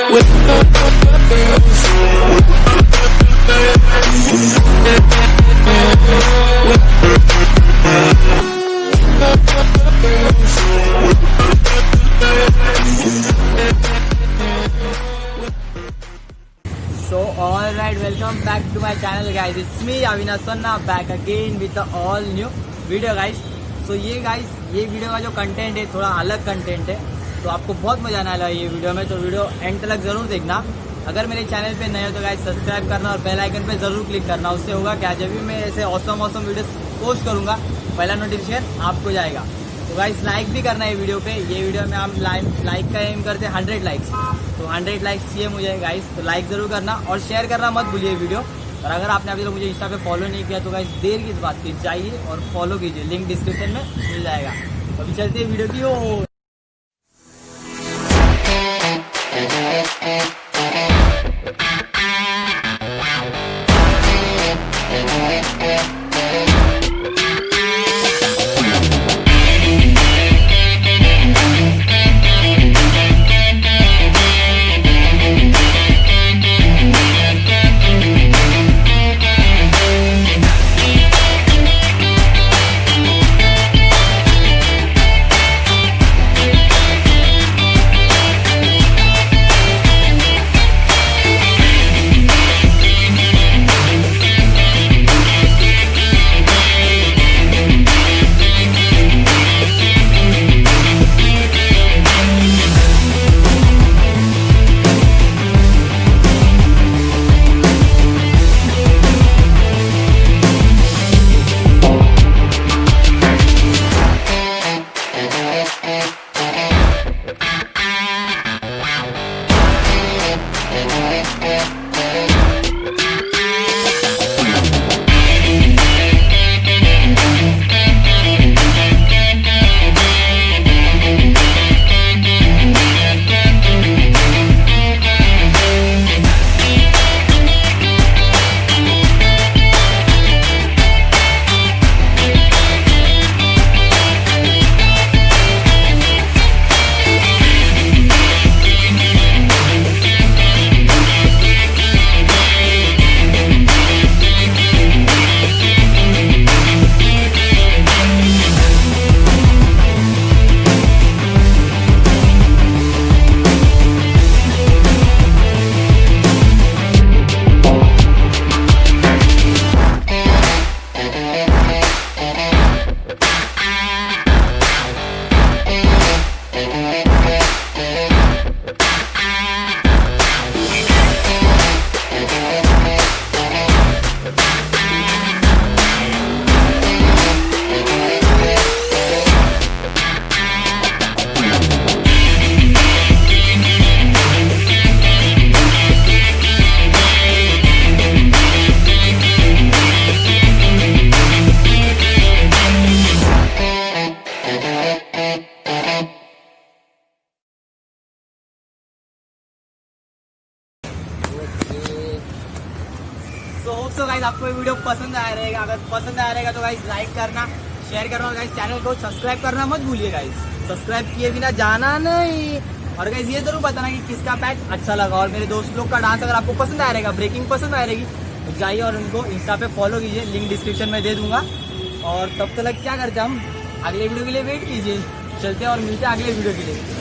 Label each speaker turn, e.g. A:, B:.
A: So alright, welcome back to my channel guys. It's me Avinashsonna back again with the all new video guys. So ये guys, ये video का जो content है थोड़ा अलग content है, तो आपको बहुत मजा आने वाला है ये वीडियो में। तो वीडियो एंड तक जरूर देखना। अगर मेरे चैनल पे नए हो तो गाइस सब्सक्राइब करना और बेल आइकन पे जरूर क्लिक करना। उससे होगा क्या, जब भी मैं ऐसे ऑसम वीडियोस पोस्ट करूंगा पहला नोटिफिकेशन आपको जाएगा। तो गाइस लाइक भी करना है वीडियो पे। ये वीडियो में हम लाइक का एम करते हैं 100 लाइक्स, तो 100 लाइक्स चाहिए मुझे गाइस। तो लाइक जरूर करना और शेयर करना मत भूलिए वीडियो। और अगर आपने अभी तक मुझे इंस्टा पे फॉलो नहीं किया तो गाइस देर की बात की, जाइए और फॉलो कीजिए, लिंक डिस्क्रिप्शन में मिल जाएगा। अभी चलते हैं वीडियो की ओर। तो गाइस आपको ये वीडियो पसंद आया रहेगा। अगर पसंद आया रहेगा तो गाइस लाइक करना, शेयर करना और गाइस चैनल को सब्सक्राइब करना मत भूलिए गाइस। सब्सक्राइब किए बिना जाना नहीं। और गाइस ये जरूर बताना कि किसका पैक अच्छा लगा। और मेरे दोस्त लोग का डांस अगर आपको पसंद आया रहेगा, ब्रेकिंग पसंद आया रहेगी, तो जाइए और उनको इंस्टा पे फॉलो कीजिए, लिंक डिस्क्रिप्शन में दे दूंगा। और तब तक क्या करते हैं हम, अगले वीडियो के लिए वेट कीजिए। चलते हैं और मिलते हैं अगले वीडियो के लिए।